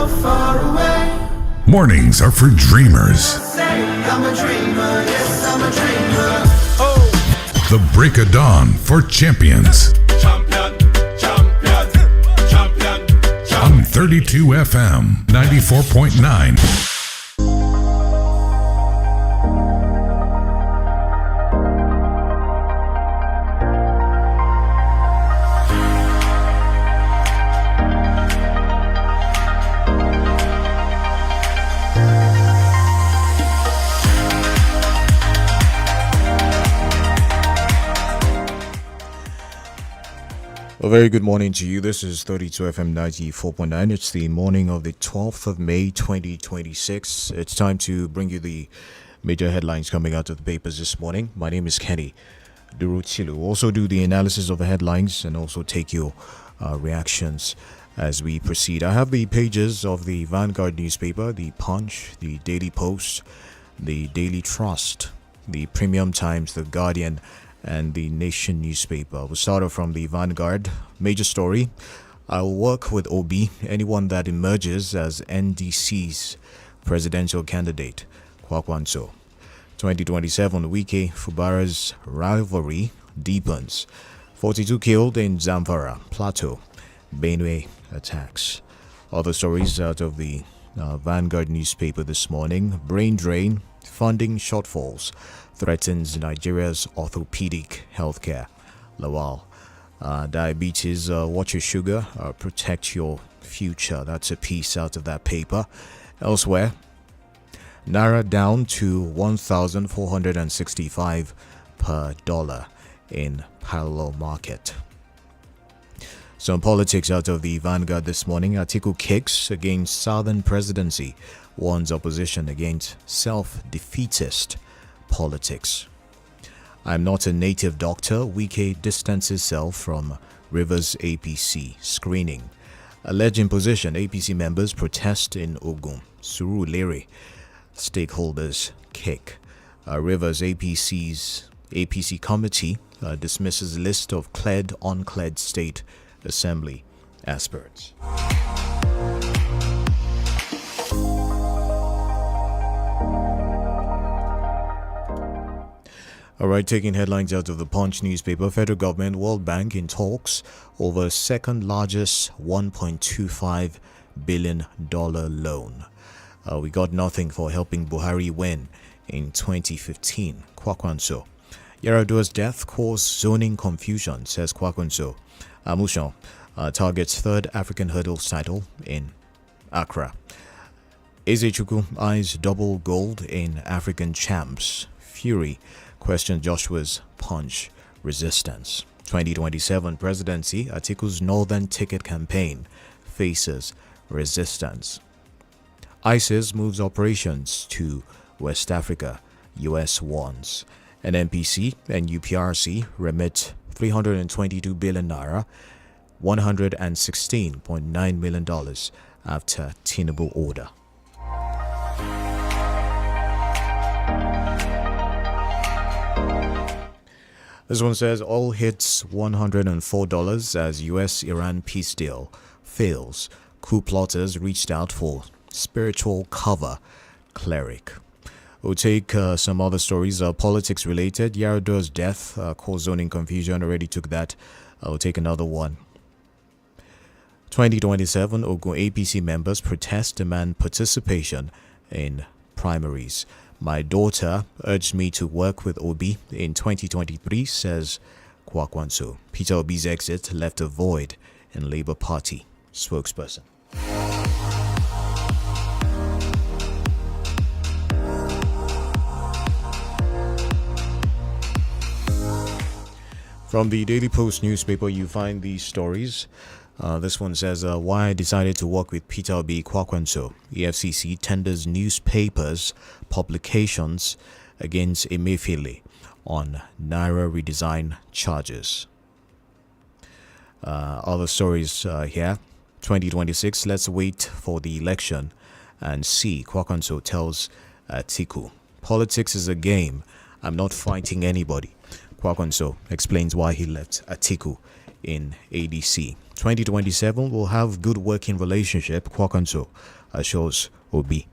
so far away. Mornings are for dreamers. Say I'm a dreamer, yes I'm a dreamer. The break of dawn for champions. Champion, champion, champion, champion. On 32 FM 94.9. A very good morning to you. This is 32 FM 94.9. It's the morning of the 12th of May 2026. It's time to bring you the major headlines coming out of the papers this morning. My name is Kenny Durutsilu. We'll also do the analysis of the headlines and also take your reactions as we proceed. I have the pages of the Vanguard newspaper, the Punch, the Daily Post, the Daily Trust, the Premium Times, the Guardian, and the Nation newspaper. We'll start off from the Vanguard. Major story: I'll work with Obi, anyone that emerges as NDC's presidential candidate. 𝐶𝐈𝐒. 2027, Wike Fubara's rivalry deepens. 42 killed in Zamfara, Plateau, Benue attacks. Other stories out of the Vanguard newspaper this morning: brain drain, funding shortfalls threatens Nigeria's orthopedic healthcare. Lawal. Diabetes, watch your sugar, protect your future. That's a piece out of that paper. Elsewhere, Naira down to 1,465 per dollar in parallel market. Some politics out of the Vanguard this morning. Atiku kicks against Southern presidency, warns opposition against self-defeatist politics. I'm not a native doctor. Wike distances self from Rivers APC screening. Alleged imposition. APC members protest in Ogun. Surulere. Stakeholders kick. Rivers APC committee dismisses list of cleared uncleared state assembly aspirants. All right, taking headlines out of the Punch newspaper. Federal government, World Bank in talks over second largest $1.25 billion loan. We got nothing for helping Buhari win in 2015. 𝐶𝐈𝐒. Yar'Adua's death caused zoning confusion, says 𝐶𝐈𝐒. Amushan targets third African hurdles title in Accra. Ezechukwu eyes double gold in African champs. Fury question Joshua's punch resistance. 2027 presidency, Atiku's northern ticket campaign faces resistance. ISIS moves operations to West Africa, US warns. NNPC and UPRC remit 322 billion naira, $116.9 million after Tinubu order. This one says oil hits $104 as US-Iran peace deal fails. Coup plotters reached out for spiritual cover. Cleric. We'll take some other stories, politics related. Yar'Adua's death caused zoning confusion. Already took that. I'll take another one. 2027 Ogun APC members protest demand participation in primaries. My daughter urged me to work with Obi in 2023, says 𝐶𝐈𝐒. Peter Obi's exit left a void in Labour Party spokesperson. From the Daily Post newspaper, you find these stories. This one says, why I decided to work with Peter Obi. 𝐶𝐈𝐒. EFCC tenders newspapers publications against Emefiele on Naira redesign charges. Other stories here. 2026, let's wait for the election and see. 𝐶𝐈𝐒 tells Atiku. Politics is a game. I'm not fighting anybody. 𝐶𝐈𝐒 explains why he left Atiku in ADC. 2027 will have good working relationship, 𝐂𝐎𝐒𝐿 assures Obi.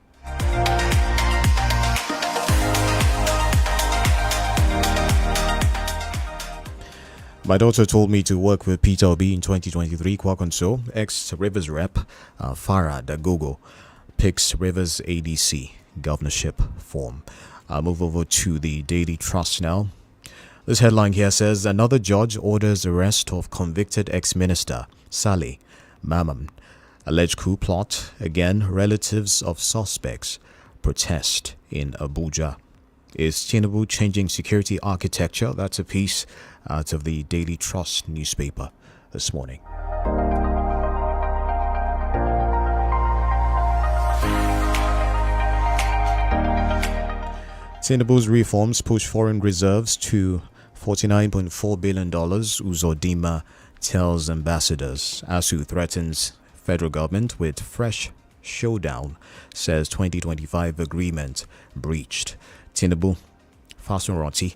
My daughter told me to work with Peter Obi in 2023, 𝐂𝐎𝐿, ex-Rivers rep Farah Dagogo picks Rivers ADC governorship form. I'll move over to the Daily Trust now. This headline here says, another judge orders arrest of convicted ex-minister Saleh Maman. Alleged coup plot. Again, relatives of suspects protest in Abuja. Is Tinubu changing security architecture? That's a piece out of the Daily Trust newspaper this morning. Tinubu's reforms push foreign reserves to $49.4 billion, Uzodinma tells ambassadors. ASU threatens federal government with fresh showdown, says 2025 agreement breached. Tinubu Fasunranti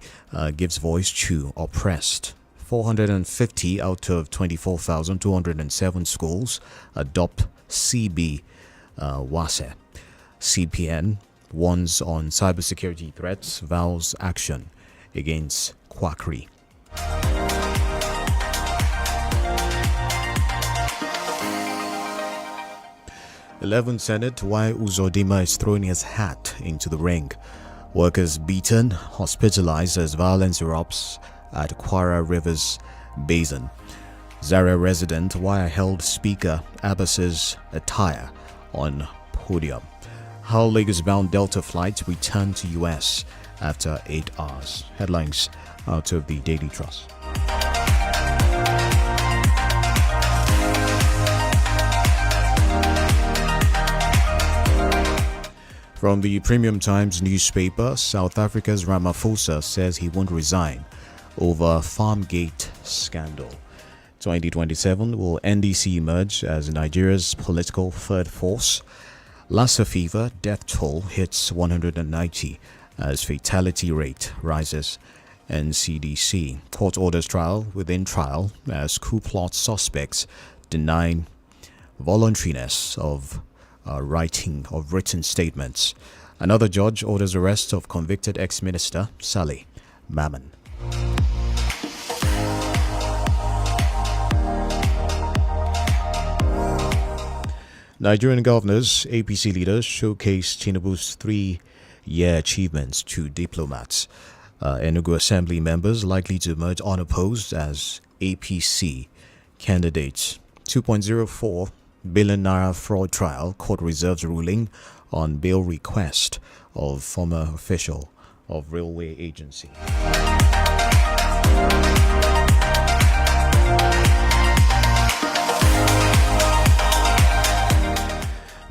gives voice to oppressed. 450 out of 24,207 schools adopt CB WASE. CPN warns on cybersecurity threats, vows action against quackery. '11 Senate, why Uzodinma is throwing his hat into the ring. Workers beaten, hospitalized as violence erupts at Kwara Rivers Basin. Zaria resident, why held Speaker Abbas's attire on podium. How Lagos-bound Delta flights return to US after 8 hours. Headlines out of the Daily Trust. From the Premium Times newspaper, South Africa's Ramaphosa says he won't resign over Farmgate scandal. 2027 will NDC emerge as Nigeria's political third force. Lassa fever death toll hits 190 as fatality rate rises. NCDC court orders trial within trial as coup plot suspects deny voluntariness of written statements. Another judge orders arrest of convicted ex-minister Saleh Maman. Nigerian governors, APC leaders showcase Tinubu's 3-year achievements to diplomats. Enugu Assembly members likely to emerge unopposed as APC candidates. 2.04 billion naira fraud trial, court reserves ruling on bail request of former official of railway agency.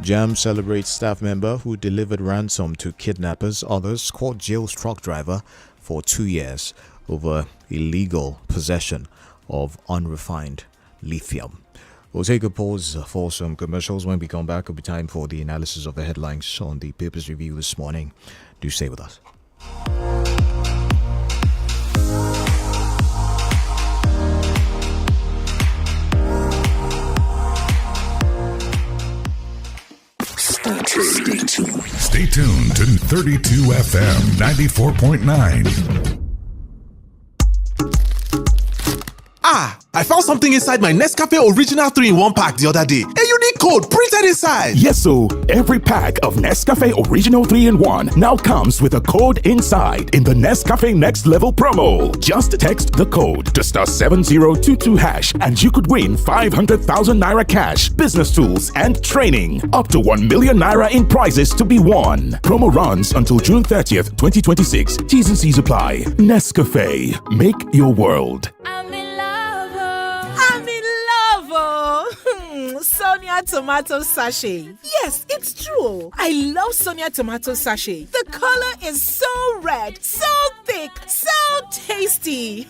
JAM celebrates staff member who delivered ransom to kidnappers. Others court jails truck driver for 2 years over illegal possession of unrefined lithium. We'll take a pause for some commercials. When we come back, it'll be time for the analysis of the headlines on the Papers Review this morning. Do stay with us. Stay tuned to 32 FM 94.9. I found something inside my Nescafe Original 3-in-1 pack the other day. A unique code printed inside. Yes, so every pack of Nescafe Original 3-in-1 now comes with a code inside in the Nescafe Next Level promo. Just text the code to *7022# and you could win 500,000 naira cash, business tools, and training. Up to 1 million naira in prizes to be won. Promo runs until June 30th, 2026. T's and C's apply. Nescafe. Make your world. Sonia tomato sachet. Yes, it's true. I love Sonia tomato sachet. The color is so red, so thick, so tasty.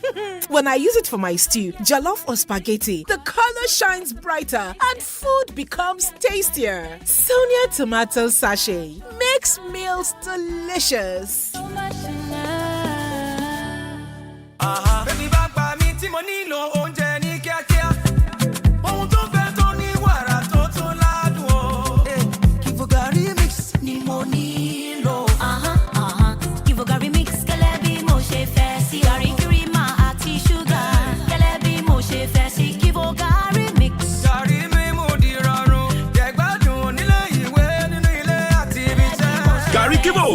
When I use it for my stew, jollof or spaghetti, the color shines brighter and food becomes tastier. Sonia tomato sachet makes meals delicious.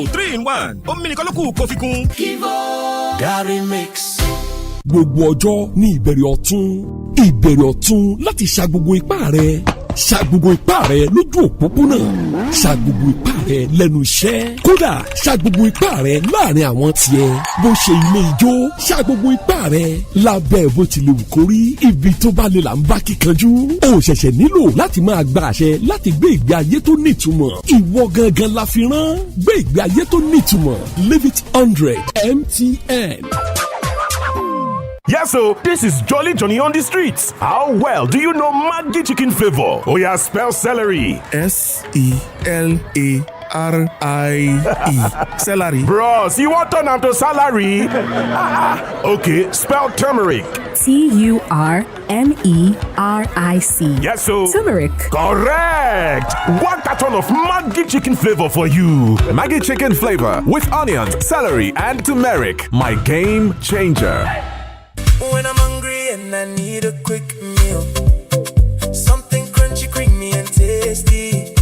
Kivo 3-in-1 omi nìkan ló kù kó fi kún. Kivo Gary Mix. Gbogbo ọjọ́ ní ìbẹ̀rẹ̀ ọ̀tún láti ṣa gbogbo ipá rẹ̀. Ṣa gbogbo ipá rẹ̀ lójú òpópónà. Ṣa gbogbo ipá rẹ̀ lẹ́nu iṣẹ́. Kódà ṣa gbogbo ipá rẹ̀ láàrin àwọn tiẹ̀. Bó ṣe ilé ijó, ṣa gbogbo ipá rẹ̀ lábẹ́ bó ti lè wù kó rí. Ibi tó bá lè là ń bá kíkanjú. O ṣẹ̀ṣẹ̀ nílò láti máa gba àṣẹ láti gbé ìgbé ayé tó nítumọ̀. Ìwọ gangan la fi rán. Gbé ìgbé ayé tó nítumọ̀. Live it 100 MTN. Yes, so this is Jolly Johnny on the streets. How well do you know Maggi chicken flavor? Oh yeah, spell celery. SELARIE. Celery. Bros, you want turn am to salary? Okay, spell turmeric. TURMERIC. Yes, so Turmeric. Correct. One carton of Maggi chicken flavor for you. Maggi chicken flavor with onions, celery, and turmeric. My game changer. When I'm hungry and I need a quick meal, something crunchy, creamy, and tasty.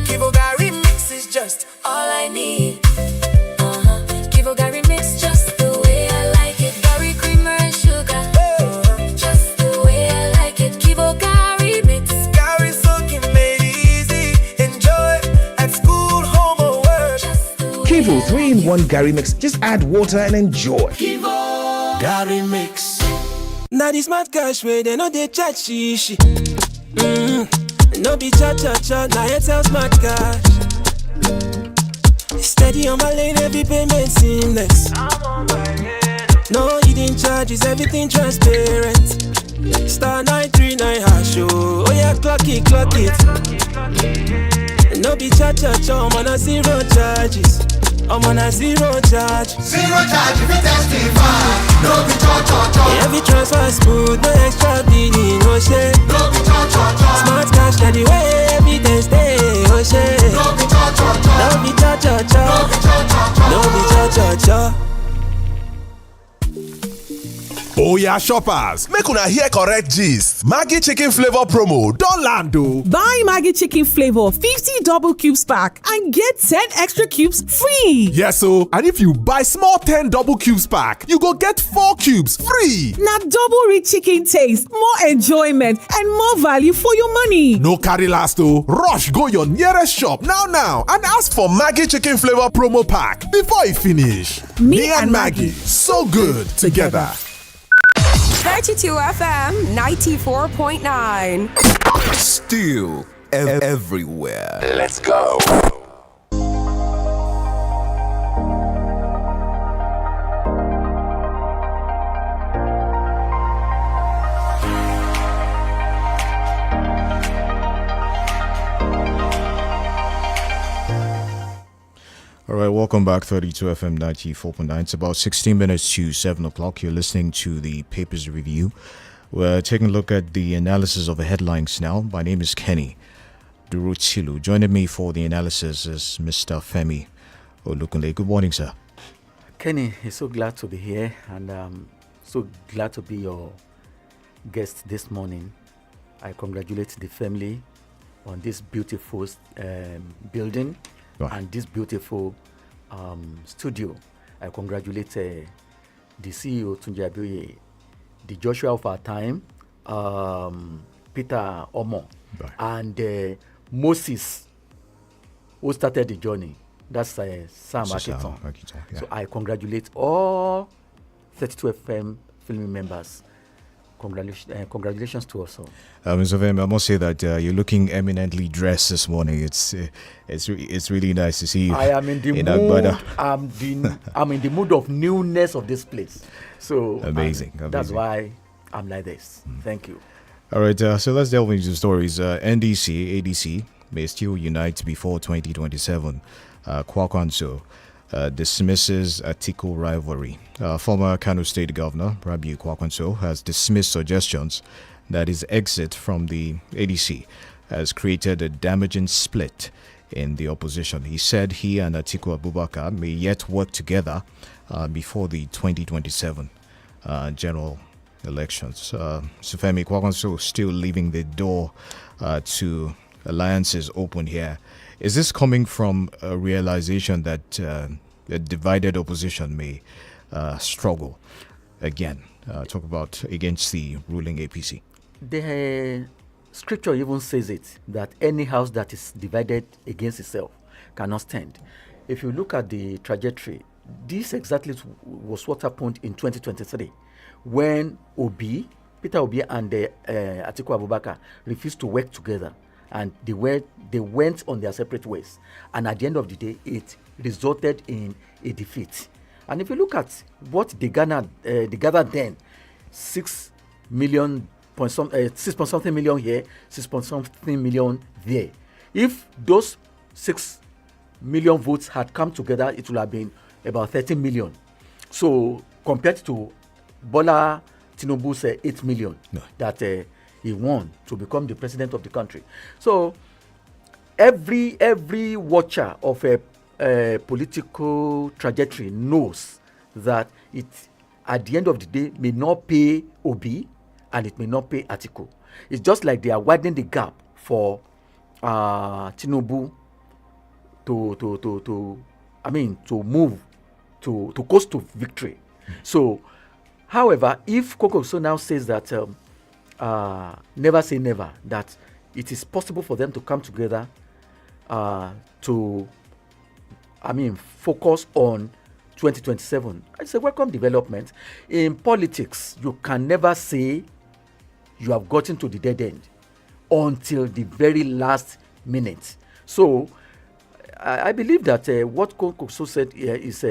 Kivo Gary Mix is just all I need. Kivo Gary Mix just the way I like it. Gary creamer and sugar, just the way I like it. Kivo Gary Mix. Gary soaking made easy. Enjoy at school, home, or work. Kivo 3-in-1 Gary Mix. Just add water and enjoy. Kivo Gary Mix. Now the smart cash way they know they chat shishi. No be cha cha cha. Now 𝐿 smart cash. Steady on my lane, every payment seamless. No hidden charges, everything transparent. Star 939 #. Oh yeah, clock it. No be cha cha cha. I'm on a zero charges. I'm on a zero charge. Zero charge if you testify. No be cho. Every transfer smooth, no extra billing, no share. No be cho. Smart cash, that the way everything stay, oh share. No be cho. No be cho. No be cho. Oh yeah, shoppers, make una hear correct gist. Maggi chicken flavor promo don land o. Buy Maggi chicken flavor 50 double cubes pack and get 10 extra cubes free. Yes o, and if you buy small 10 double cubes pack, you go get 4 cubes free. Now double rich chicken taste, more enjoyment, and more value for your money. No carry last o. Rush go your nearest shop now and ask for Maggi chicken flavor promo pack before e finish. Me and Maggi, so good together. 32 FM 94.9. Still everywhere. Let's go. All right, welcome back. 32 FM 94.9. It's about 16 minutes to 7 o'clock. You're listening to the Papers Review. We're taking a look at the analysis of the headlines now. My name is Kenny Durutsilu. Joining me for the analysis is Mr. Femi Olukunle. Good morning, sir. Kenny, I'm so glad to be here and so glad to be your guest this morning. I congratulate the family on this beautiful building. Right. And this beautiful studio. I congratulate the CEO Tunji Abiyoye, the Joshua of our time, Peter Omo, right. and Moses, who started the journey. That's Sam Akiton. Yeah. So I congratulate all 32 FM filming members. Congratulations to us all. Mr. Femi, I must say that you're looking eminently dressed this morning. It's really nice to see you. I am in the mood. I'm in the mood of newness of this place. So amazing. That's why I'm like this. Thank you. All right, so let's delve into the stories. NDC, ADC may still unite before 2027. Kwakwanso dismisses Atiku rivalry. Former Kano State Governor Rabiu Kwakwanso has dismissed suggestions that his exit from the ADC has created a damaging split in the opposition. He said he and Atiku Abubakar may yet work together before the 2027 general elections. Sufemi Kwakwanso still leaving the door to alliances open here. Is this coming from a realization that a divided opposition may struggle again? Talk about against the ruling APC. The scripture even says it, that any house that is divided against itself cannot stand. If you look at the trajectory, this exactly was what happened in 2023 when Peter Obi and Atiku Abubakar refused to work together, and they went on their separate ways. And at the end of the day, it resulted in a defeat. And if you look at what they gathered then, 6 point something million here, 6 point something million there. If those 6 million votes had come together, it would have been about 13 million. So compared to Bola Tinubu's 8 million that he won to become the president of the country. So every watcher of a political trajectory knows that it, at the end of the day, may not pay Obi and it may not pay Atiku. It's just like they are widening the gap for Tinubu to move to coast to victory. So, however, if Koko now says that never say never, that it is possible for them to come together to focus on 2027, it's a welcome development. In politics, you can never say you have gotten to the dead end until the very last minute. So I believe that what Koko said here is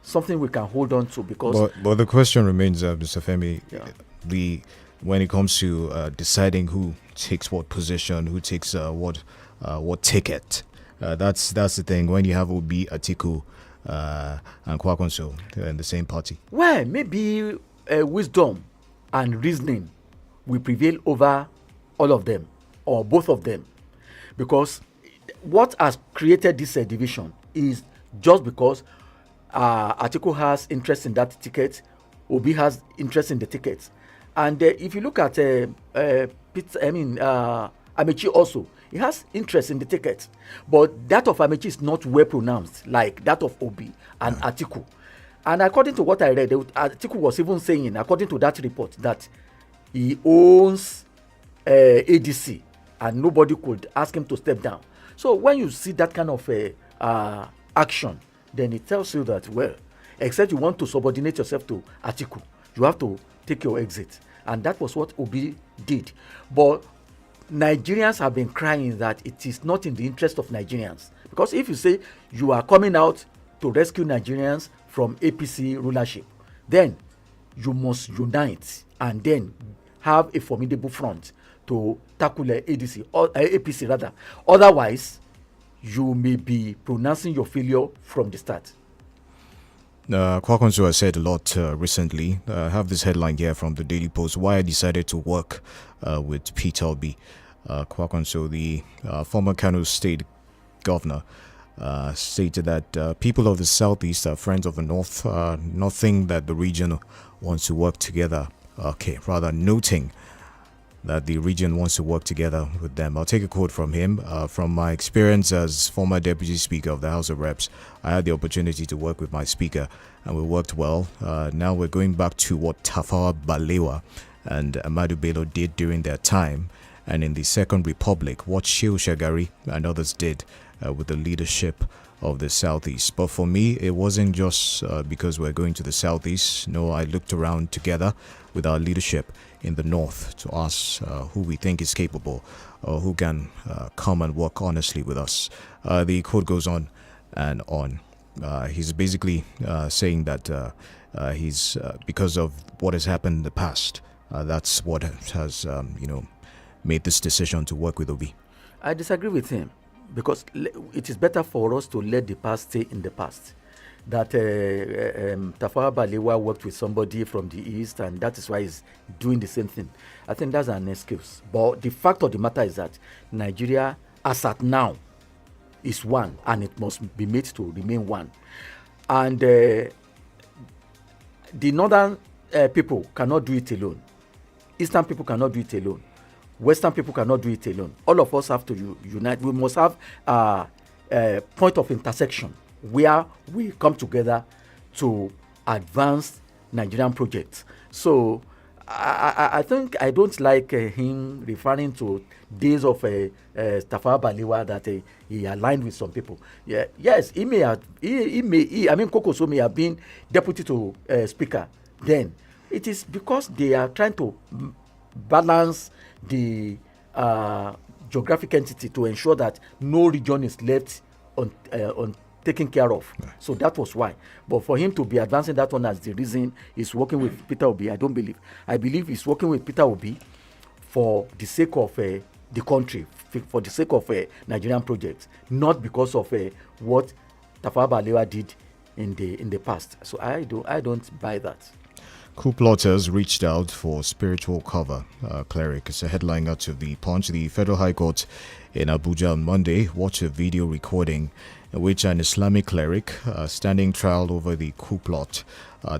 something we can hold on to, because. But the question remains, Mr. Femi, when it comes to deciding who takes what position, who takes what ticket, that's the thing. When you have Obi, Atiku, and Kwakunso in the same party. Well, maybe wisdom and reasoning will prevail over all of them or both of them, because what has created this division is just because Atiku has interest in that ticket, Obi has interest in the tickets, and if you look at Amechi also, he has interest in the ticket, but that of Amechi is not well pronounced like that of Obi and Atiku. And according to what I read, Atiku was even saying, according to that report, that he owns ADC and nobody could ask him to step down. So when you see that kind of action, then it tells you that, well, except you want to subordinate yourself to Atiku, you have to take your exit. And that was what Obi did. But Nigerians have been crying that it is not in the interest of Nigerians. Because if you say you are coming out to rescue Nigerians from APC rulership, then you must unite and then have a formidable front to tackle ADC or APC rather. Otherwise, you may be pronouncing your failure from the start. Kwakunso has said a lot recently. I have this headline here from the Daily Post: why I decided to work with Peter Obi. Kwakunso, the former Kano State governor, stated that people of the Southeast are friends of the North, nothing that the region wants to work together. Rather noting that the region wants to work together with them. I'll take a quote from him. From my experience as former Deputy Speaker of the House of Reps, I had the opportunity to work with my Speaker, and we worked well. Now we're going back to what Tafawa Balewa and Ahmadu Bello did during their time, and in the Second Republic, what Shehu Shagari and others did with the leadership of the Southeast. But for me, it wasn't just because we're going to the Southeast. No, I looked around together with our leadership in the North to ask who we think is capable or who can come and work honestly with us. The quote goes on and on. He's basically saying that he's because of what has happened in the past, that's what has made this decision to work with Obi. I disagree with him, because it is better for us to let the past stay in the past. That Tafawa Balewa worked with somebody from the East, and that is why he's doing the same thing. I think that's an excuse. But the fact of the matter is that Nigeria, as at now, is one, and it must be made to remain one. And the northern people cannot do it alone. Eastern people cannot do it alone. Western people cannot do it alone. All of us have to unite. We must have a point of intersection where we come together to advance Nigerian projects. So I think I don't like him referring to days of Tafawa Balewa that he aligned with some people. Yeah, yes, he may have. Kokoso may have been deputy to speaker then. It is because they are trying to balance the geographic entity to ensure that no region is left on taken care of. So that was why. But for him to be advancing that one as the reason he's working with Peter Obi, I don't believe. I believe he's working with Peter Obi for the sake of the country, for the sake of Nigerian projects, not because of what Tafawa Balewa did in the past. So I don't buy that. Coup plotters reached out for spiritual cover. Cleric is a headline out of the Punch. The Federal High Court in Abuja on Monday watched a video recording in which an Islamic cleric standing trial over the coup plot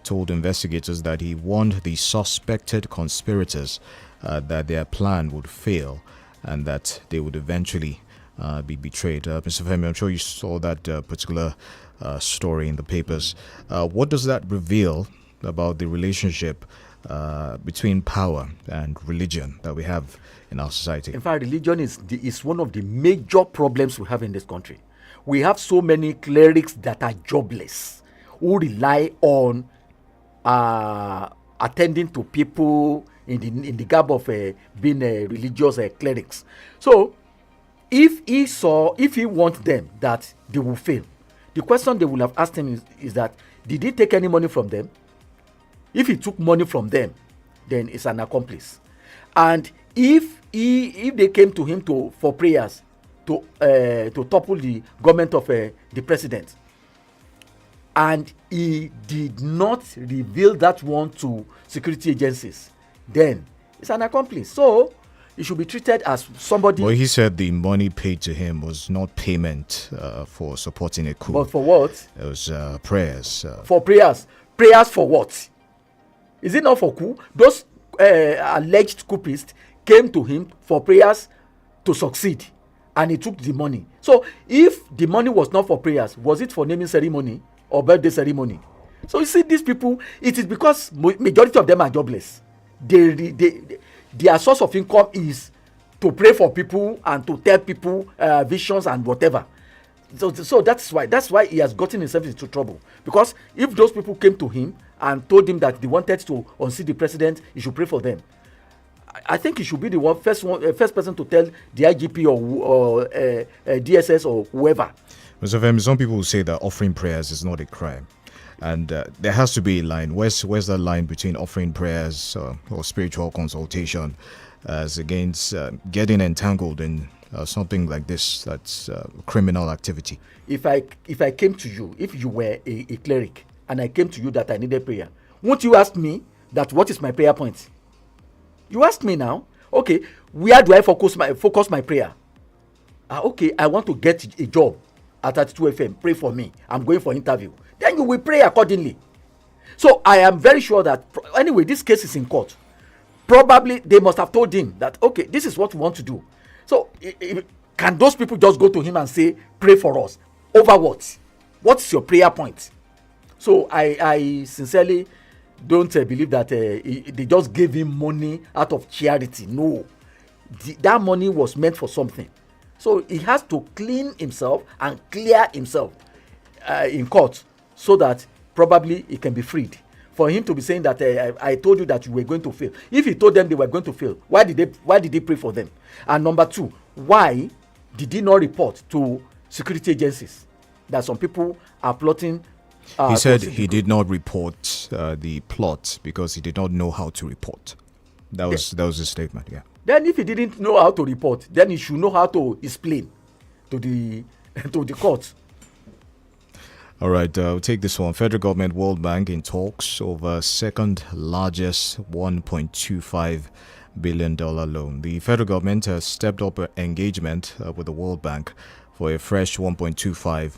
told investigators that he warned the suspected conspirators that their plan would fail and that they would eventually be betrayed. Mr. Femi, I'm sure you saw that particular story in the papers. What does that reveal about the relationship between power and religion that we have in our society? In fact, religion is one of the major problems we have in this country. We have so many clerics that are jobless, who rely on attending to people in the gap of being religious clerics. So, if he wants them that they will fail, the question they will have asked him is that, did he take any money from them? If he took money from them, then it's an accomplice. And if they came to him for prayers to topple the government of the president, and he did not reveal that one to security agencies, then it's an accomplice. So he should be treated as somebody. Well, he said the money paid to him was not payment for supporting a coup. But for what? It was prayers. For prayers. Prayers for what? Is it not for coup? Those alleged coupists came to him for prayers to succeed, and he took the money. So if the money was not for prayers, was it for naming ceremony or birthday ceremony? So you see, these people, it is because majority of them are jobless. Their source of income is to pray for people and to tell people visions and whatever. So that's why he has gotten himself into trouble. Because if those people came to him and told him that they wanted to unseat the president, he should pray for them. I think he should be the first person to tell the IGP or DSS or whoever. Mr. Femi, some people will say that offering prayers is not a crime. And there has to be a line. Where's the line between offering prayers or spiritual consultation as against getting entangled in something like this that's criminal activity? If I came to you, if you were a cleric, and I came to you that I needed prayer, won't you ask me that what is my prayer point? You ask me now, okay, where do I focus my prayer? Okay, I want to get a job at 32 FM. Pray for me. I'm going for interview. Then you will pray accordingly. So I am very sure that anyway, this case is in court. Probably they must have told him that, okay, this is what we want to do. So can those people just go to him and say, pray for us? Over what? What's your prayer point? So I sincerely don't believe that they just gave him money out of charity. No. That money was meant for something. So he has to clean himself and clear himself in court so that probably he can be freed. For him to be saying that I told you that you were going to fail. If he told them they were going to fail, why did they pray for them? And number two, why did he not report to security agencies that some people are plotting? He said he did not report the plot because he did not know how to report. That was his statement. Yeah. Then if he didn't know how to report, then he should know how to explain to the court. All right, we'll take this one. Federal government, World Bank in talks over second largest $1.25 billion loan. The federal government has stepped up engagement with the World Bank for a fresh $1.25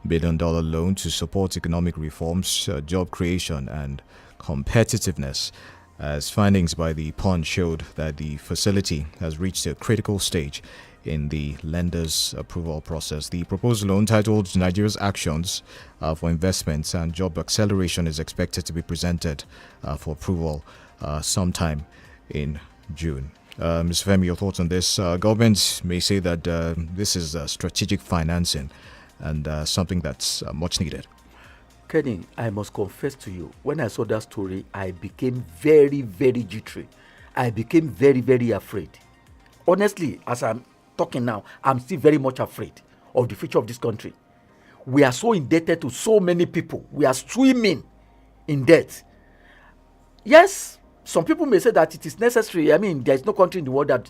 billion loan to support economic reforms, job creation, and competitiveness. as findings by the Punch showed that the facility has reached a critical stage in the lender's approval process. The proposed loan, titled Nigeria's Actions for Investments and Job Acceleration, is expected to be presented for approval sometime in June. Mr. Femi, your thoughts on this? Government may say that this is strategic financing and something that's much needed. Kenny, I must confess to you, when I saw that story, I became very, very jittery. I became very, very afraid. Honestly, as I'm talking now, I'm still very much afraid of the future of this country. We are so indebted to so many people. We are swimming in debt. Yes, some people may say that it is necessary. I mean, there is no country in the world that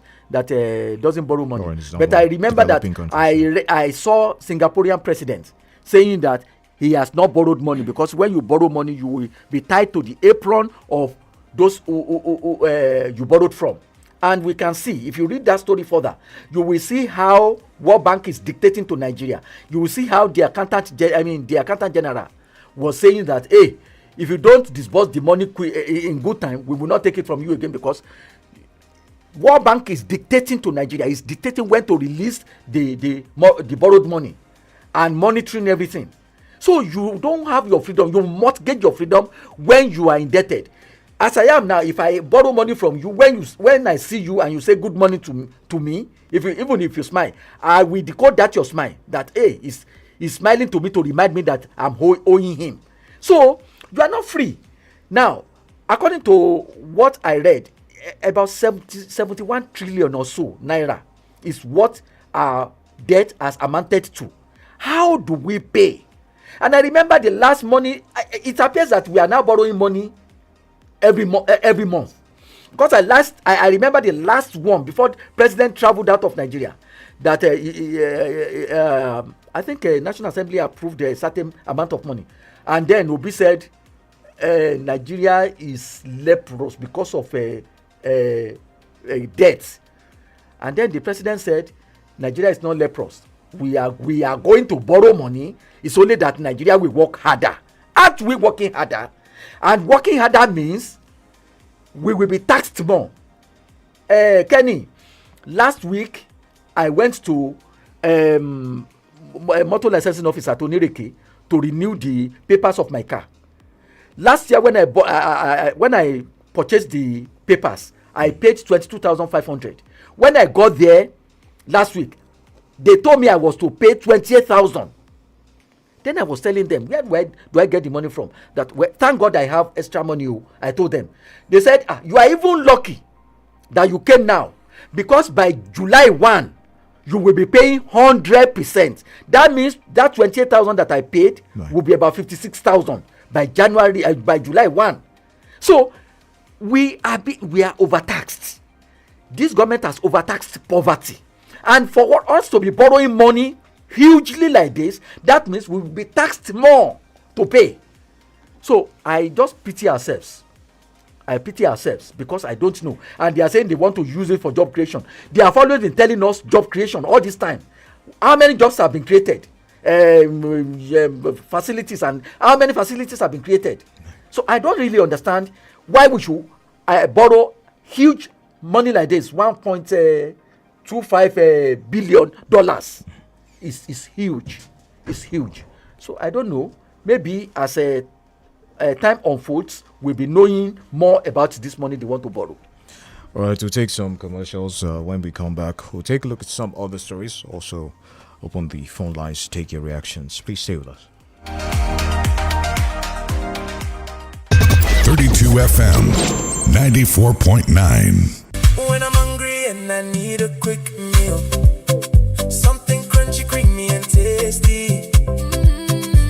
doesn't borrow money. But I remember that I saw Singaporean president saying that he has not borrowed money, because when you borrow money, you will be tied to the apron of those who you borrowed from. And we can see, if you read that story further, you will see how World Bank is dictating to Nigeria. You will see how the accountant general was saying that, hey, if you don't disburse the money in good time, we will not take it from you again, because World Bank is dictating to Nigeria. It's dictating when to release the borrowed money and monitoring everything. So you don't have your freedom. You must get your freedom when you are indebted. As I am now, if I borrow money from you, when I see you and you say good morning to me, even if you smile, I will decode that your smile, that hey, he's smiling to me to remind me that I'm owing him. So you are not free. Now, according to what I read, about 71 trillion or so naira is what our debt has amounted to. How do we pay? And I remember the last money, it appears that we are now borrowing money every month, because I remember the last one before the president traveled out of Nigeria, that I think National Assembly approved a certain amount of money, and then Obi said Nigeria is leprous because of debt, and then the president said Nigeria is not leprous. We are going to borrow money. It's only that Nigeria will work harder. Aren't we working harder? And working harder means we will be taxed more. Kenny, last week I went to a motor licensing office at Onireke to renew the papers of my car. Last year when I purchased the papers, I paid 22,500. When I got there last week, they told me I was to pay 28,000. Then I was telling them, where do I get the money from? Thank God I have extra money. I told them. They said, you are even lucky that you came now, because by July 1, you will be paying 100%. That means that 28,000 that I paid will be about 56,000 by July 1. So we are overtaxed. This government has overtaxed poverty. And for us to be borrowing money hugely like this, that means we will be taxed more to pay. So I just pity ourselves. I pity ourselves because I don't know. And they are saying they want to use it for job creation. They have always been telling us job creation all this time. How many jobs have been created? Facilities, and how many facilities have been created? So I don't really understand why we should borrow huge money like this. $1.25 billion is huge. It's huge. So I don't know. Maybe as time unfolds, we'll be knowing more about this money they want to borrow. All right, we'll take some commercials. When we come back, we'll take a look at some other stories. Also, open the phone lines to take your reactions. Please stay with us. 32 FM 94.9. When I'm hungry and I need a quick meal, something crunchy, creamy and tasty.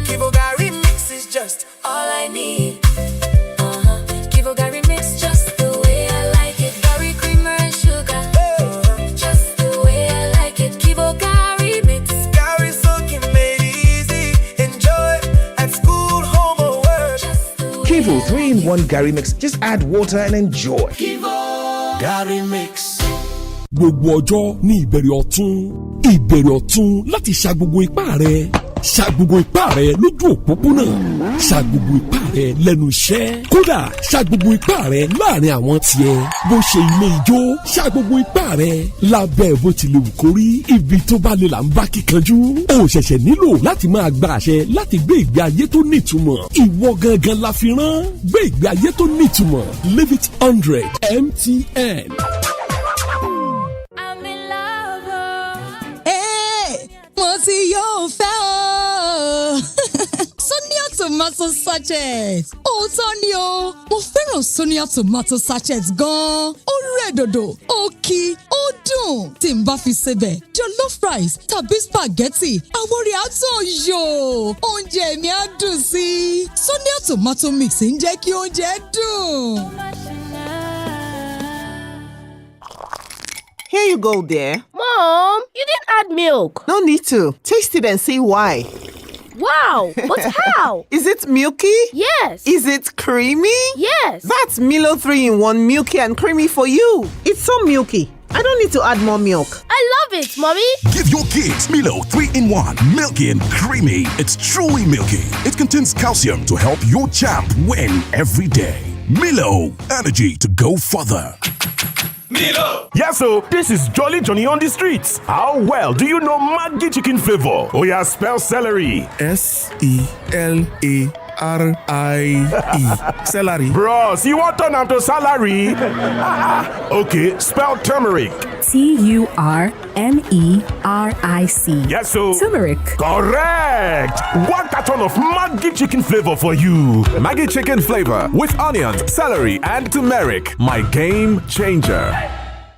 𝐃𝐈𝐒 mix is just all I need. 𝐃𝐈𝐒 mix just the way I like it. Berry creamer and sugar, just the way I like it. 𝐃𝐈𝐒 mix. 𝐃𝐈𝐒 soaking made easy. Enjoy at school, home or work. 𝐃𝐈𝐒 3-in-1 Gary Mix. Just add water and enjoy. Gary Mix. Gbogbo ọjọ́ ní ìbẹ̀rẹ̀ ọ̀tún láti ṣa gbogbo ipá rẹ̀ lójú òpópónà, ṣa gbogbo ipá rẹ lẹ́nu iṣẹ́. kódà ṣa gbogbo ipá rẹ láàrin àwọn tiẹ̀. bó ṣe ilé ijó ṣa gbogbo ipá rẹ lábẹ́ bó ti lè wù kó rí. ibi tó bá lè là ń bá kíkanjú. o ṣẹ̀ṣẹ̀ nílò láti máa gba àṣẹ láti gbé ìgbé ayé tó nítumọ̀. ìwọ gangan la fi rán. gbé ìgbé ayé tó nítumọ̀. Live it 100 MTN. Mo ti yóò fẹ́ o. Sonia tomato sachet. Òótọ́ ni o, mo fẹ́ràn Sonia tomato sachet gan-an. Ó rẹ̀ dòdò, ó kí, ó dùn. Tí n bá fi sebẹ̀, jollof rice tàbí spaghetti, àwọn orí àtọ̀ yò. Oúnjẹ mi á dùn sí i. Sonia tomato mix ń jẹ́ kí oúnjẹ dùn. Here you go, dear. Mom, you didn't add milk. No need to. Taste it and see why. Wow, but how? Is it milky? Yes. Is it creamy? Yes. That's Milo 3-in-1 milky and creamy for you. It's so milky. I don't need to add more milk. I love it, Mommy. Give your kids Milo 3-in-1, milky and creamy. It's truly milky. It contains calcium to help your champ win every day. Milo, energy to go further. Milo! Yes, so this is Jolly Johnny on the streets. How well do you know Maggi chicken flavor? Oh yeah, spell celery. S-E-L-A-R-I-E. Celery. Bros, you want turn am to salary? Okay, spell turmeric. Turmeric. Yes, so Turmeric. Correct. One carton of Maggi chicken flavor for you. Maggi chicken flavor with onions, celery, and turmeric. My game changer.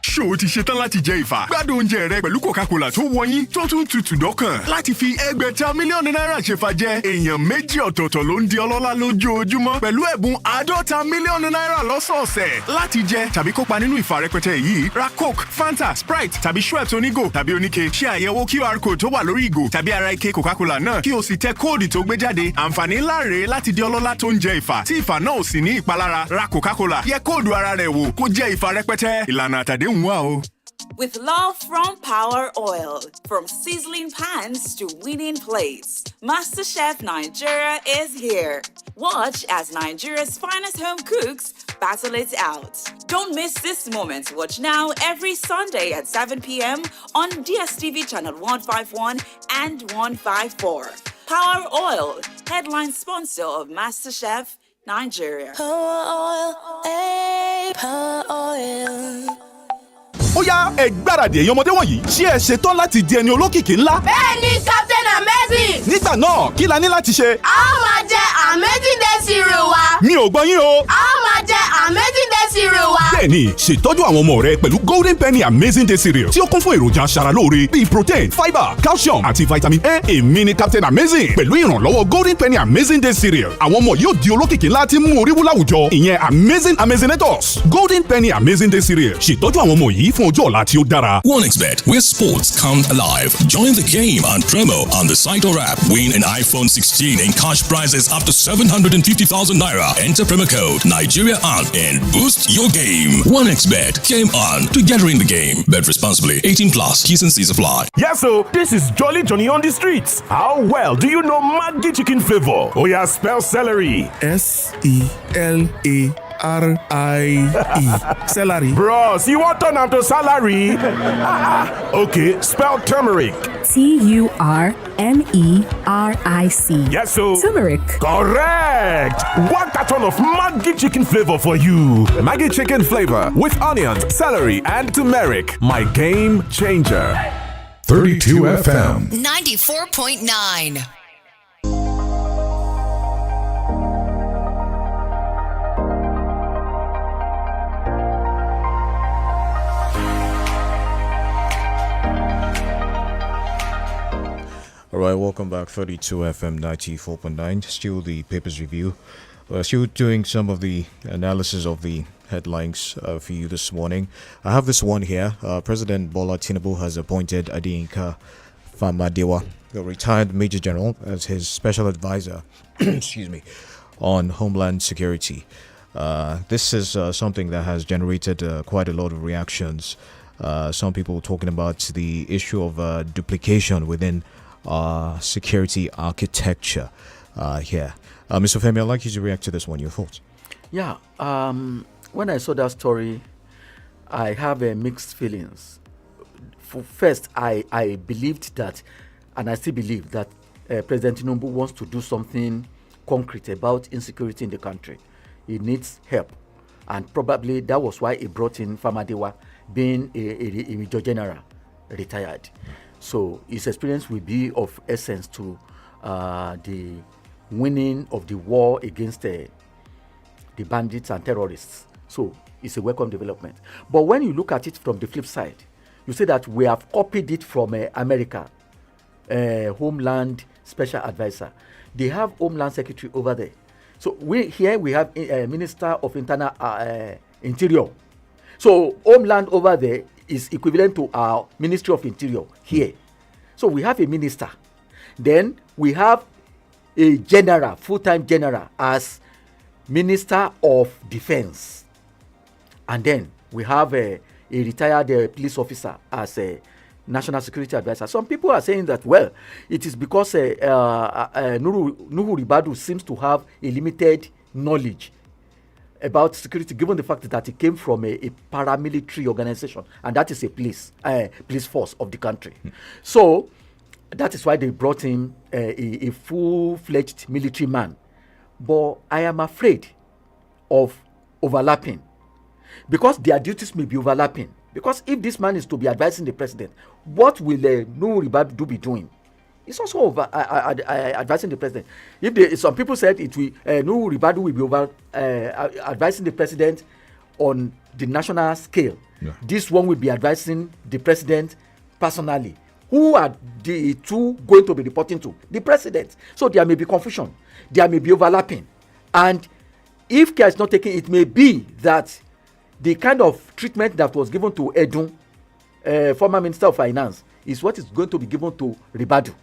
ṣó o ti ṣetán láti jẹ ìfà gbádùn oúnjẹ rẹ pẹ̀lú coca-cola tó wọ̀nyí tó tún tutù dọ́kàn láti fi ẹgbẹ̀ta mílíọ̀nù náírà ṣèfà jẹ èèyàn méjì ọ̀tọ̀ọ̀tọ̀ ló ń di ọlọ́lá lójoojúmọ́ pẹ̀lú ẹ̀bùn 50 mílíọ̀nù náírà lọ́sọ̀ọ̀sẹ̀ láti jẹ tàbí kópa nínú ìfà rẹpẹtẹ yìí ra coke fanta sprite tàbí schweppes onígò tàbí oníke ṣe àyẹ̀wò QR code tó wà lórí ìgò tàbí ara ike coca-cola náà kí o sì tẹ kóòdù tó gbé jáde àǹfààní ńlá rèé láti di ọlọ́lá tó ń jẹ ìfà tí ìfà náà ò sì ní ìpalára ra coca-cola yẹ kóòdù ara rẹ̀ wò kó jẹ ìfà rẹpẹtẹ ìlànà àtàdéhùn wà o. With love from Power Oil, from sizzling pans to winning plates, MasterChef Nigeria is here. Watch as Nigeria's finest home cooks battle it out. Don't miss this moment. Watch now every Sunday at 7 p.m. on DSTV channel 151 and 154. Power Oil, headline sponsor of MasterChef Nigeria. Power Oil, hey, Power Oil. Ó yá ẹ gbáradì ẹ̀yin ọmọdé wọ̀nyí ṣé ẹ ṣetán láti di ẹni olókìkí ńlá. Bẹ́ẹ̀ni Captain Amazing. Nígbà náà kí la ní láti ṣe. A ó máa jẹ Amazing Day cereal wa. Mi ò gbọ́ yín o. A ó máa jẹ Amazing Day cereal wa. Bẹ́ẹ̀ni ṣètọ́jú àwọn ọmọ rẹ pẹ̀lú Golden Penny Amazing Day cereal tí ó kún fún èròjà aṣaralóore bíi protein, fibre, calcium àti vitamin A. Èmi ni Captain Amazing pẹ̀lú ìrànlọ́wọ́ Golden Penny Amazing Day cereal. Àwọn ọmọ yóò di olókìkí ńlá tí mú orí wú láwùjọ. Ìyẹn Amazinators. Golden Penny Amazing Day cereal ṣètọ́jú àwọn ọmọ yìí fún ọjọ́ ọ̀la tí ó dára. OneXBet, where sports come alive. Join the game and promo on the site or app. Win an iPhone 16 and cash prizes up to 750,000 naira. Enter promo code Nigeria on and boost your game. OneXBet, game on, together in the game. Bet responsibly. 18 plus. T's and C's apply. Yes, so this is Jolly Johnny on the streets. How well do you know Maggi chicken flavor? Oh yeah, spell celery. S-E-L-A-R-I-E. Celery. Bros, you want turn am to salary? Okay, spell turmeric. Turmeric. Yes, so Turmeric. Correct. One carton of Maggi chicken flavor for you. Maggi chicken flavor with onions, celery, and turmeric. My game changer. 32 FM 94.9. All right, welcome back. 32 FM 94.9. Still the papers review. Still doing some of the analysis of the headlines for you this morning. I have this one here. President Bola Tinubu has appointed Adeyinka Famadewa, the retired Major General, as his special advisor excuse me, on Homeland Security. This is something that has generated quite a lot of reactions. Some people talking about the issue of duplication within security architecture here. Mr. Femi, I'd like you to react to this one. Your thoughts? Yeah. When I saw that story, I have mixed feelings. First, I believed that, and I still believe that President Tinubu wants to do something concrete about insecurity in the country. He needs help. And probably that was why he brought in Famadewa, being a Major General, retired. So his experience will be of essence to the winning of the war against the bandits and terrorists. So it's a welcome development. But when you look at it from the flip side, you see that we have copied it from America, Homeland Special Advisor. They have Homeland Secretary over there. So we have Minister of Interior. So Homeland over there is equivalent to our Ministry of Interior here. So we have a minister. Then we have a general, full-time general as Minister of Defense. And then we have a retired police officer as a National Security Advisor. Some people are saying that, well, it is because Nuhu Ribadu seems to have a limited knowledge about security, given the fact that he came from a paramilitary organization, and that is a police force of the country. So that is why they brought in a full-fledged military man. But I am afraid of overlapping, because their duties may be overlapping. Because if this man is to be advising the president, what will Nuhu Ribadu be doing? It's also advising the president. If some people said it will, Nuhu Ribadu will be advising the president on the national scale. Yeah. This one will be advising the president personally. Who are the two going to be reporting to? The president. So there may be confusion. There may be overlapping. And if care is not taken, it may be that the kind of treatment that was given to Edun, former Minister of Finance, is what is going to be given to Ribadu.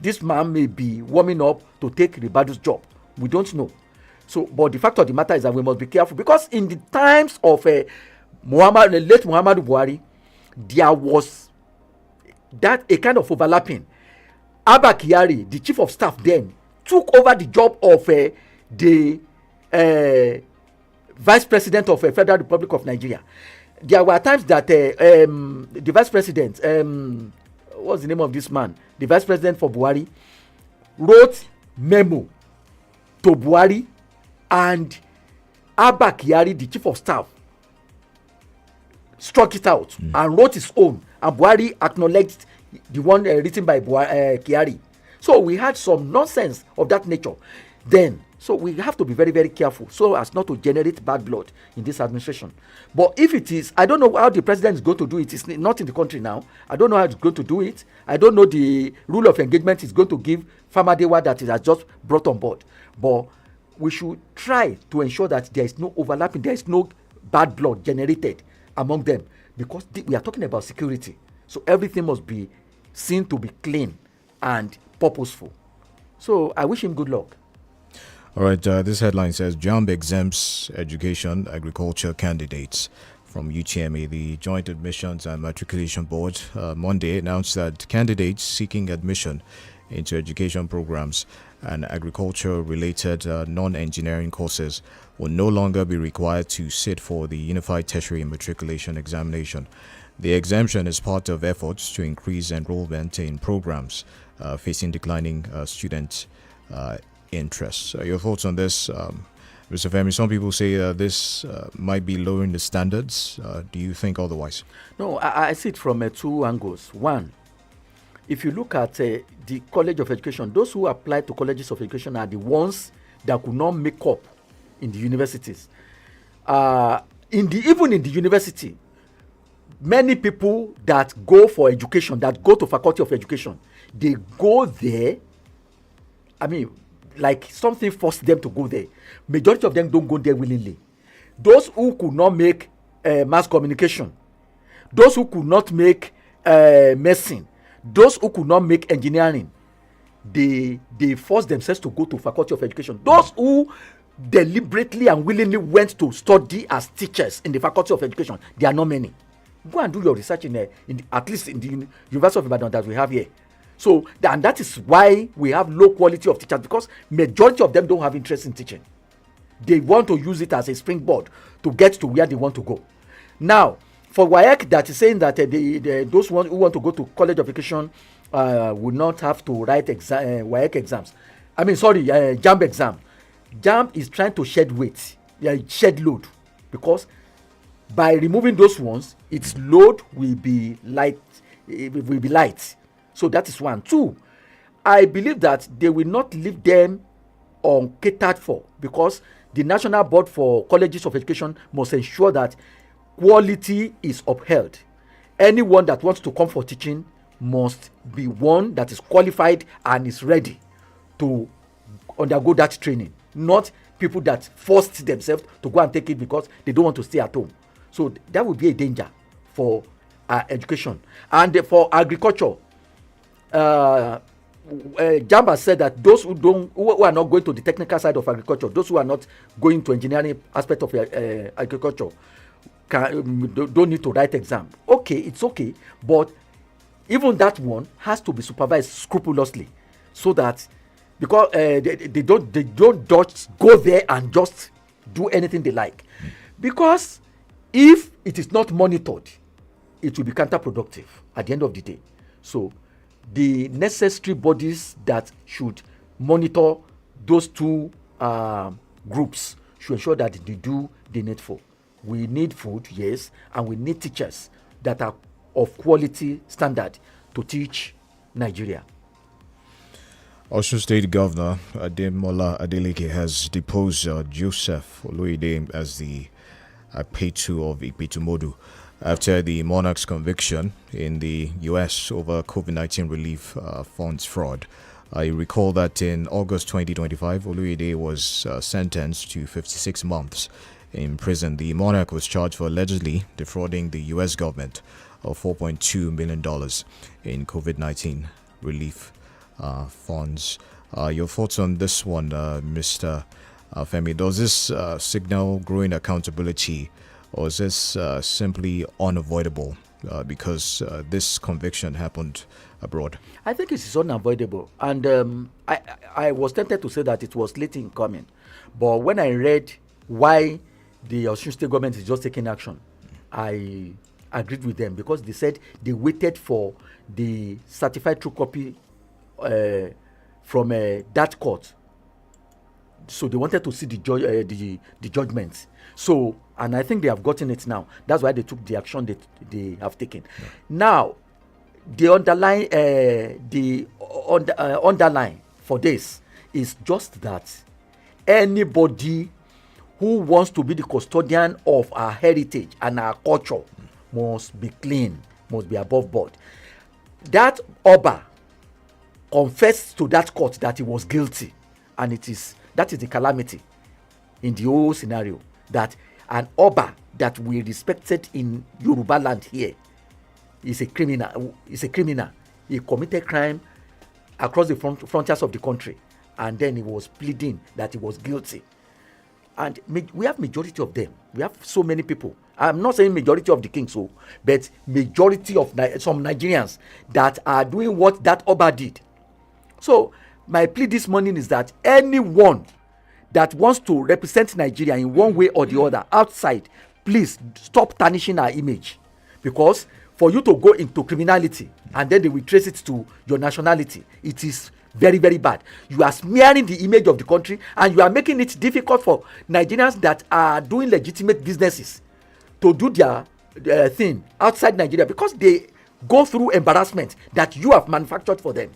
This man may be warming up to take Ribadu's job. We don't know. So, but the fact of the matter is that we must be careful, because in the times of late Muhammadu Buhari, there was that a kind of overlapping. Abba Kyari, the chief of staff then, took over the job of the Vice President of the Federal Republic of Nigeria. There were times that the Vice President, what's the name of this man? The Vice President for Buhari wrote memo to Buhari, and Abba Kyari, the Chief of Staff, struck it out and wrote his own, and Buhari acknowledged the one written by Kyari. So we had some nonsense of that nature then. So we have to be very, very careful so as not to generate bad blood in this administration. But if it is, I don't know how the president is going to do it. It's not in the country now. I don't know how he's going to do it. I don't know the rule of engagement he's going to give Famadewa that he has just brought on board. But we should try to ensure that there is no overlapping, there is no bad blood generated among them, because we are talking about security. So everything must be seen to be clean and purposeful. So I wish him good luck. All right, this headline says JAMB exempts education agriculture candidates from UTME. The Joint Admissions and Matriculation Board Monday announced that candidates seeking admission into education programs and agriculture-related non-engineering courses will no longer be required to sit for the Unified Tertiary Matriculation Examination. The exemption is part of efforts to increase enrollment in programs facing declining student interests. Your thoughts on this, Mr. Femi? Some people say this might be lowering the standards. Do you think otherwise? No, I see it from two angles. One, if you look at the College of Education, those who apply to colleges of education are the ones that could not make up in the universities. Even in the university, many people that go for education, that go to Faculty of Education, they go there, like something forced them to go there. Majority of them don't go there willingly. Those who could not make mass communication, those who could not make medicine, those who could not make engineering, they forced themselves to go to Faculty of Education. Those who deliberately and willingly went to study as teachers in the Faculty of Education, there are not many. Go and do your research at least in the University of Ibadan that we have here. So, and that is why we have low quality of teachers, because majority of them don't have interest in teaching. They want to use it as a springboard to get to where they want to go. Now, for WAEC, that is saying that those who want to go to College of Education will not have to write WAEC exams. I mean, sorry, JAMB exam. JAMB is trying to shed weight, shed load, because by removing those ones, its load will be light. It will be light. So that is one. Two, I believe that they will not leave them uncatered for, because the National Board for Colleges of Education must ensure that quality is upheld. Anyone that wants to come for teaching must be one that is qualified and is ready to undergo that training, not people that forced themselves to go and take it because they don't want to stay at home. So that would be a danger for education. And for agriculture, Jamba said that those who are not going to the technical side of agriculture, those who are not going to engineering aspect of agriculture, don't need to write exam. Okay, it's okay, but even that one has to be supervised scrupulously, so that because they don't just go there and just do anything they like, because if it is not monitored, it will be counterproductive at the end of the day. So the necessary bodies that should monitor those two groups should ensure that they do the needful. We need food, yes, and we need teachers that are of quality standard to teach Nigeria. Osun State Governor Ademola Adeleke has deposed Joseph Oloyede as the Apetu of Ikpetumodu after the monarch's conviction in the U.S. over COVID-19 relief funds fraud. I recall that in August 2025, Oloyede was sentenced to 56 months in prison. The monarch was charged for allegedly defrauding the U.S. government of $4.2 million in COVID-19 relief funds. Your thoughts on this one, Mr. Femi? Does this signal growing accountability, or is this simply unavoidable because this conviction happened abroad? I think it is unavoidable, and I was tempted to say that it was late in coming, but when I read why the Osun State government is just taking action, I agreed with them, because they said they waited for the certified true copy from that court. So they wanted to see the judgment. So, and I think they have gotten it now. That's why they took the action that they have taken. Yeah. Now, the underline for this is just that anybody who wants to be the custodian of our heritage and our culture must be clean, must be above board. That Oba confessed to that court that he was guilty, and that is the calamity in the whole scenario, that an Oba that we respected in Yoruba land here is a criminal. He committed crime across the frontiers of the country, and then he was pleading that he was guilty. And we have majority of them. We have so many people. I'm not saying majority of the kings, but majority of some Nigerians that are doing what that Oba did. So my plea this morning is that anyone that wants to represent Nigeria in one way or the other outside, please stop tarnishing our image, because for you to go into criminality and then they will trace it to your nationality, it is very, very bad. You are smearing the image of the country, and you are making it difficult for Nigerians that are doing legitimate businesses to do their thing outside Nigeria, because they go through embarrassment that you have manufactured for them.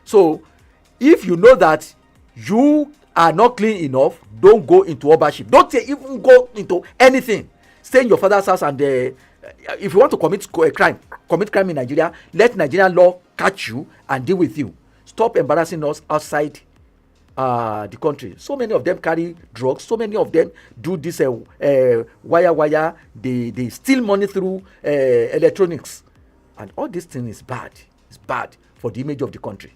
So if you know that you are not clean enough, don't go into Obership. Don't even go into anything. Stay in your father's house, and if you want to commit crime in Nigeria, let Nigerian law catch you and deal with you. Stop embarrassing us outside the country. So many of them carry drugs. So many of them do this wire. They steal money through electronics, and all this thing is bad. It's bad for the image of the country.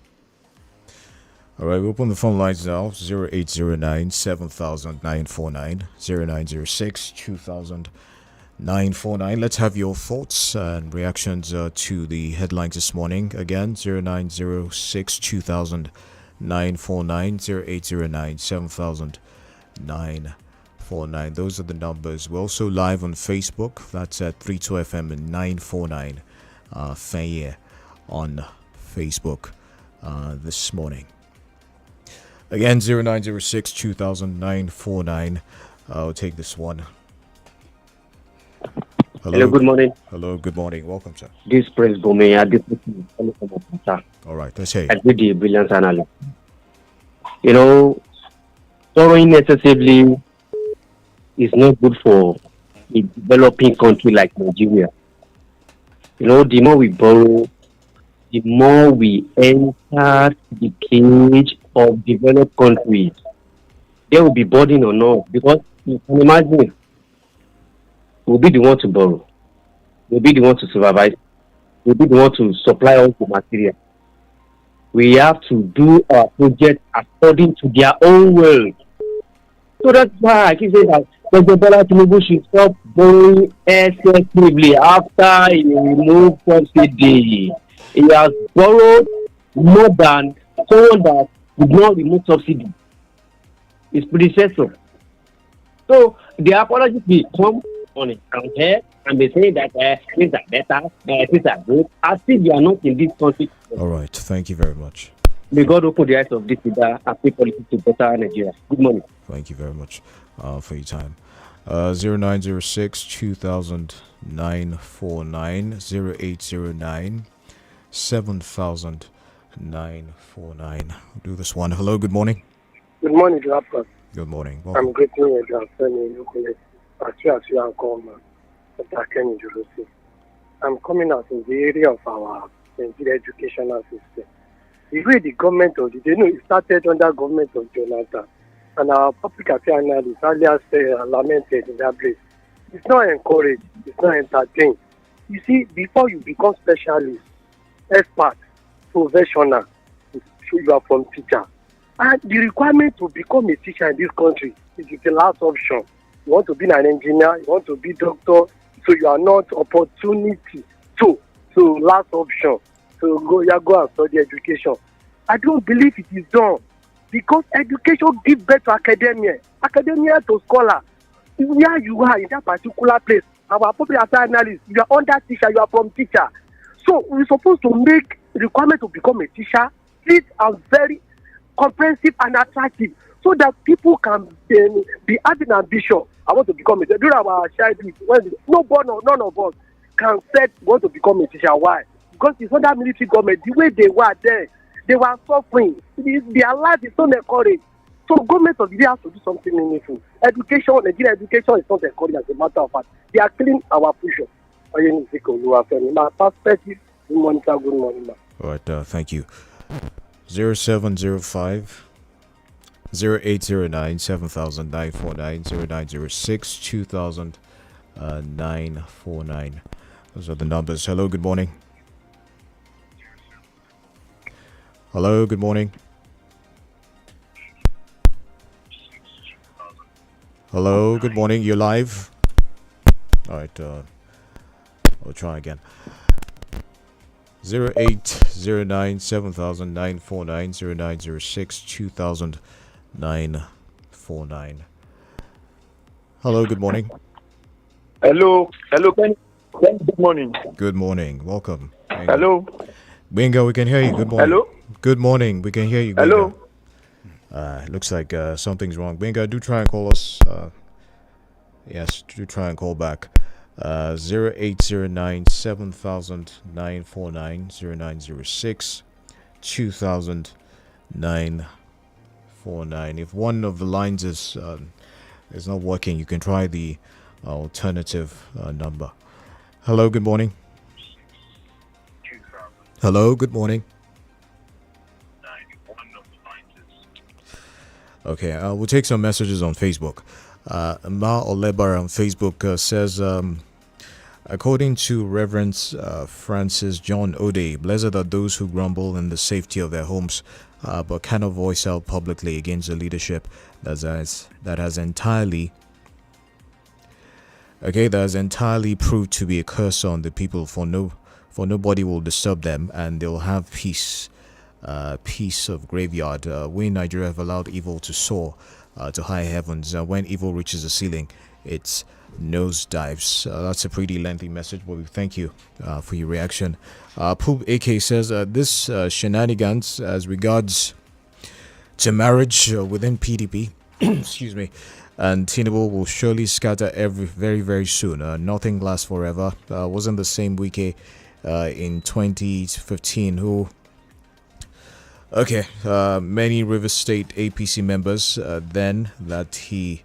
All right, we open the phone lines now. 0809 7000 949, 0906 2000 949. Let's have your thoughts and reactions to the headlines this morning. Again, 0906 2000 949, 0809 7000 949. Those are the numbers. We're also live on Facebook. That's at 32FM and 949 Faye on Facebook this morning. Again, 0906 2000 949. I'll take this one. Hello, good morning. Hello, good morning. Welcome, sir. This Prince Bome, all right, let's hear you. I did the brilliant analysis. You know, borrowing excessively is not good for a developing country like Nigeria. You know, the more we borrow, the more we enter the cage of developed countries. There will be burden on us because you can imagine we'll be the one to borrow. We'll be the one to supervise. We'll be the one to supply all the material. We have to do our project according to their own will. So that's why I keep saying that President Bola Tinubu should stop borrowing excessively after he removed subsidy. He has borrowed more than someone that did not remove subsidy. His predecessor. So the apology will come on his counter and be saying that things are better, things are good, as if you are not in this country. All right, thank you very much. May God open the eyes of this leader and take politics to better Nigeria. Good morning. Thank you very much for your time. 0906 2000 949, 0809 7000 949. We'll do this one. Hello, good morning. Good morning, Rapper. Good morning. I'm greeting you, I'm coming out in the area of our educational system. The way the government of it started under government of Jonathan, and our public affairs analysts earlier lamented in that place. It's not encouraged, it's not entertained. You see, before you become specialist, expert, professional, you are from teacher. And the requirement to become a teacher in this country is the last option. You want to be an engineer, you want to be doctor, so you are not opportunity to. So last option. So go and study education. I don't believe it is done because education gives birth to academia to scholar. Where you are in that particular place, our public affairs analyst, you are under teacher, you are from teacher. So we're supposed to make requirement to become a teacher fit and very comprehensive and attractive so that people can be having ambition. I want to become a teacher. During our childhood, none of us can say want to become a teacher. Why? Because it's under military government. The way they were there, they were suffering. Their life is not encouraged. So government of India has to do something meaningful. Education, Nigerian education is not encouraged as a matter of fact. They are killing our future. My perspective, good morning, sir. Good morning, ma'am. All right, thank you. 0705 0809 7000 949, 0906 2000 949. Those are the numbers. Hello, good morning. Hello, good morning. Hello, good morning. You're live. All right, I'll try again. 0809 7000 949, 0906 2000 949. Hello, good morning. Hello, good morning. Good morning. Welcome. Hello. Bingo, we can hear you. Good morning. Hello. Good morning. We can hear you. Bingo. Hello. Looks like something's wrong. Bingo, do try and call us. Yes, do try and call back. 0809 7000 949, 0906 2000 949. If one of the lines is not working, you can try the alternative number. Hello, good morning. Hello, good morning. Okay, we'll take some messages on Facebook. Ma Olebar on Facebook says, according to Reverend Francis John Ode, blessed are those who grumble in the safety of their homes, but cannot voice out publicly against the leadership that has entirely Okay, that has entirely proved to be a curse on the people, for nobody will disturb them, and they'll have peace of graveyard. We in Nigeria have allowed evil to soar to high heavens. When evil reaches the ceiling, it nosedives. That's a pretty lengthy message, but we thank you for your reaction. Poop AK says this shenanigans as regards to marriage within PDP, excuse me, and Tinubu will surely scatter very, very soon. Nothing lasts forever. Wasn't the same Wike in 2015 who... Okay, many Rivers State APC members then that he...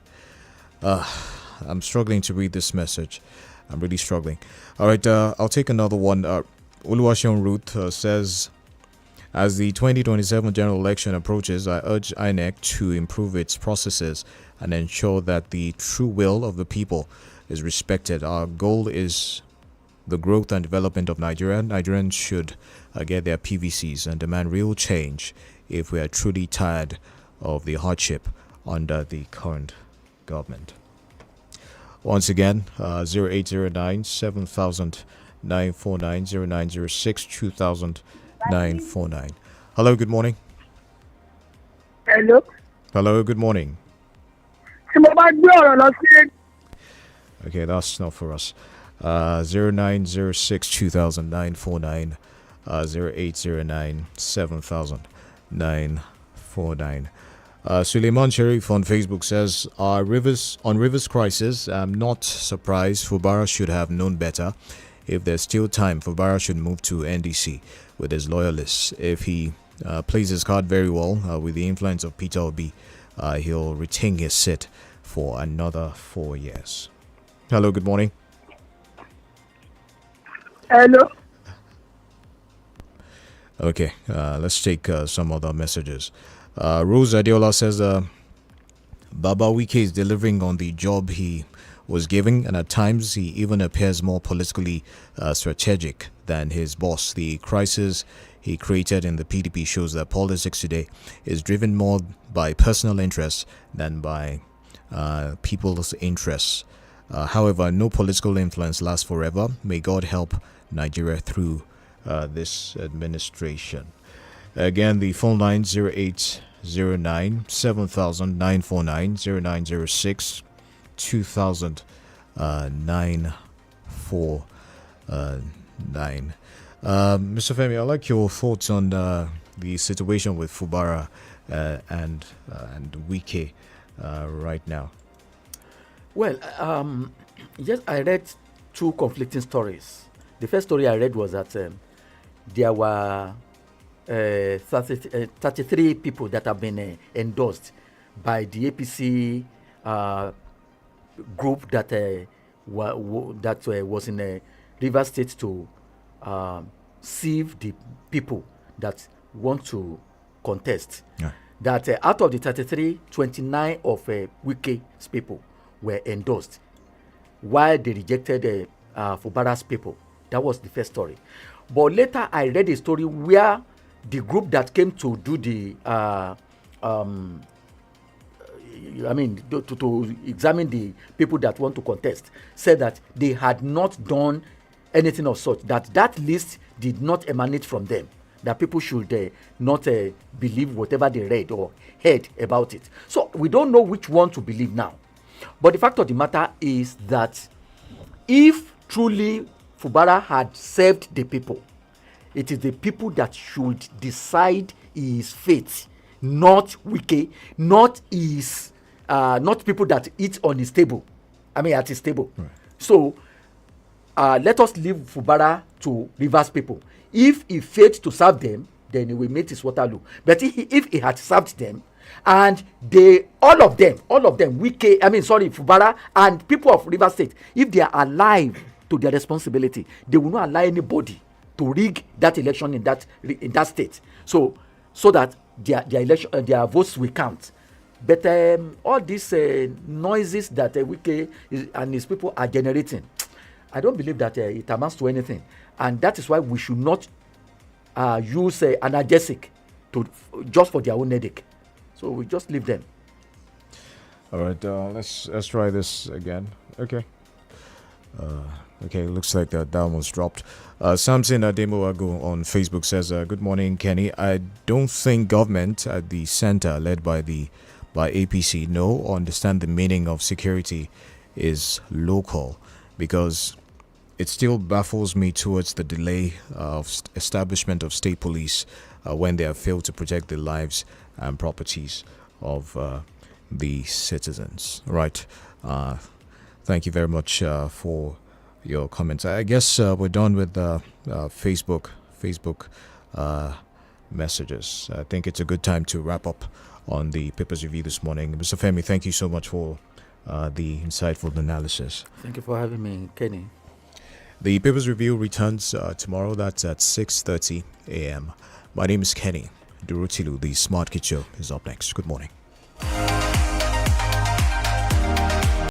I'm struggling to read this message. I'm really struggling. All right, I'll take another one. Oluwaseun Ruth says, as the 2027 general election approaches, I urge INEC to improve its processes and ensure that the true will of the people is respected. Our goal is the growth and development of Nigeria. Nigerians should get their PVCs and demand real change if we are truly tired of the hardship under the current government. Once again, 0809 7000 949 0906 2000 949. Hello, good morning. Hello. Hello, good morning. Okay, that's not for us. 0906 2000 949, 0809 7000 949. Suleiman Sharif on Facebook says, on Rivers crisis, I'm not surprised. Fubara should have known better. If there's still time, Fubara should move to NDC with his loyalists. If he plays his card very well with the influence of Peter Obi, he'll retain his seat for another 4 years. Hello, good morning. Hello. Okay, let's take some other messages. Rose Adiola says, Baba Wike is delivering on the job he was given, and at times he even appears more politically strategic than his boss. The crisis he created in the PDP shows that politics today is driven more by personal interests than by people's interests. However, no political influence lasts forever. May God help Nigeria through this administration. Again, the phone line 0809 7000 949 0906 2000 949. Mr. Femi, I'd like your thoughts on the situation with Fubara and Wike right now. Well, yes, I read two conflicting stories. The first story I read was that there were 33 people that have been endorsed by the APC group that was in Rivers State to sieve the people that want to contest. Yeah. That out of the 33, 29 of Wike's people were endorsed, while they rejected Fubara's people. That was the first story. But later I read a story where the group that came to do the to examine the people that want to contest said that they had not done anything of such, that list did not emanate from them, that people should not believe whatever they read or heard about it. So we don't know which one to believe now. But the fact of the matter is that if truly Fubara had served the people, it is the people that should decide his fate, not Wike, not people that eat on his table. At his table. Right. So let us leave Fubara to Rivers people. If he failed to serve them, then he will meet his Waterloo. But if he had served them, and all of them, Fubara and people of Rivers State, if they are alive to their responsibility, they will not allow anybody to rig that election in that state, so that their votes will count. But all these noises that Wike and his people are generating, I don't believe that it amounts to anything, and that is why we should not use analgesic just for their own headache. So we just leave them. All right, let's try this again. Okay. Okay, looks like that almost dropped. Samson Ademoago on Facebook says, "Good morning, Kenny. I don't think government at the center, led by APC, know or understand the meaning of security is local, because it still baffles me towards the delay of establishment of state police when they have failed to protect the lives and properties of the citizens." Right. Thank you very much for your comments. I guess we're done with Facebook messages. I think it's a good time to wrap up on the Papers Review this morning. Mr. Femi, thank you so much for the insightful analysis. Thank you for having me, Kenny. The Papers Review returns tomorrow. That's at 6:30 a.m. My name is Kenny Durutilu. The Smart Kid Show is up next. Good morning.